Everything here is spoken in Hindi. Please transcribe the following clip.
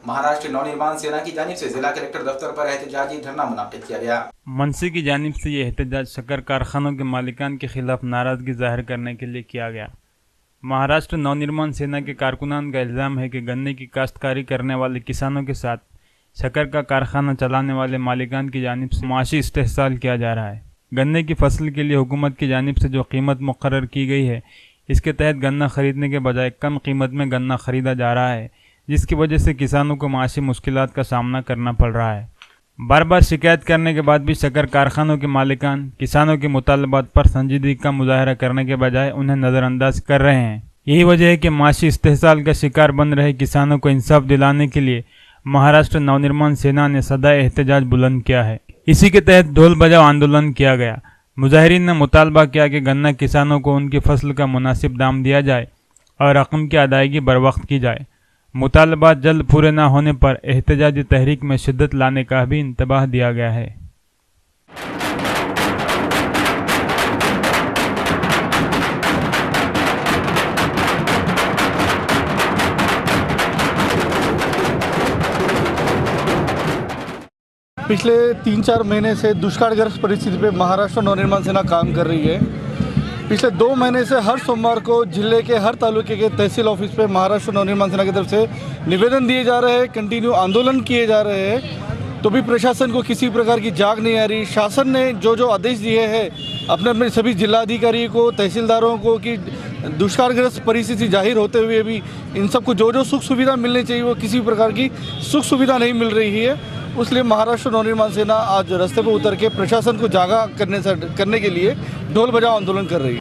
महाराष्ट्र नवनिर्माण सेना की जानिब से जिला कलेक्टर दफ्तर पर एहतजाजी धरना मुनाकिद किया गया। मनसे की जानिब से ये एहतजाज शक्कर कारखानों के मालिकान के खिलाफ नाराजगी जाहिर करने के लिए किया गया। महाराष्ट्र नवनिर्माण सेना के कारकुनान का इल्ज़ाम है कि गन्ने की काश्तकारी करने वाले किसानों के साथ शक्कर का कारखाना चलाने वाले मालिकान की जानिब से माशी इस्तेहसाल किया जा रहा है। गन्ने की फसल के लिए हुकूमत की जानिब से जो कीमत मुकर्रर की गई है, इसके तहत गन्ना खरीदने के बजाय कम कीमत में गन्ना खरीदा जा रहा है, जिसकी वजह से किसानों को माशी मुश्किलात का सामना करना पड़ रहा है। बार बार शिकायत करने के बाद भी शक्कर कारखानों के मालिकान किसानों के मुतालबात पर संजीदगी का मुजाहरा करने के बजाय उन्हें नज़रअंदाज कर रहे हैं। यही वजह है कि माशी इस्तेहसाल का शिकार बन रहे किसानों को इंसाफ दिलाने के लिए महाराष्ट्र नवनिर्माण सेना ने सदा एहतजाज बुलंद किया है। इसी के तहत ढोल बजाओ आंदोलन किया गया। मुजाहिरीन ने मुतालबा किया कि गन्ना किसानों को उनकी फसल का मुनासिब दाम दिया जाए और रकम की अदायगी बरवक्त की जाए। मुतालबात जल्द पूरे न होने पर एहतजाजी तहरीक में शिद्दत लाने का भी इंतबाह दिया गया है। पिछले 3-4 महीने से दुष्कालग्रस्त परिस्थिति पे महाराष्ट्र नवनिर्माण सेना काम कर रही है। पिछले 2 महीने से हर सोमवार को जिले के हर तालुके के तहसील ऑफिस पे महाराष्ट्र नवनिर्माण सेना की तरफ से निवेदन दिए जा रहे हैं, कंटिन्यू आंदोलन किए जा रहे हैं, तो भी प्रशासन को किसी प्रकार की जाग नहीं आ रही। शासन ने जो आदेश दिए हैं अपने अपने सभी जिलाधिकारी को, तहसीलदारों को कि दुष्कालग्रस्त परिस्थिति जाहिर होते हुए भी इन सबको जो सुख सुविधा मिलनी चाहिए वो किसी प्रकार की सुख सुविधा नहीं मिल रही है। इसलिए महाराष्ट्र नवनिर्माण सेना आज रास्ते पर उतर के प्रशासन को जागा करने के लिए ढोल बजाओ आंदोलन कर रही है।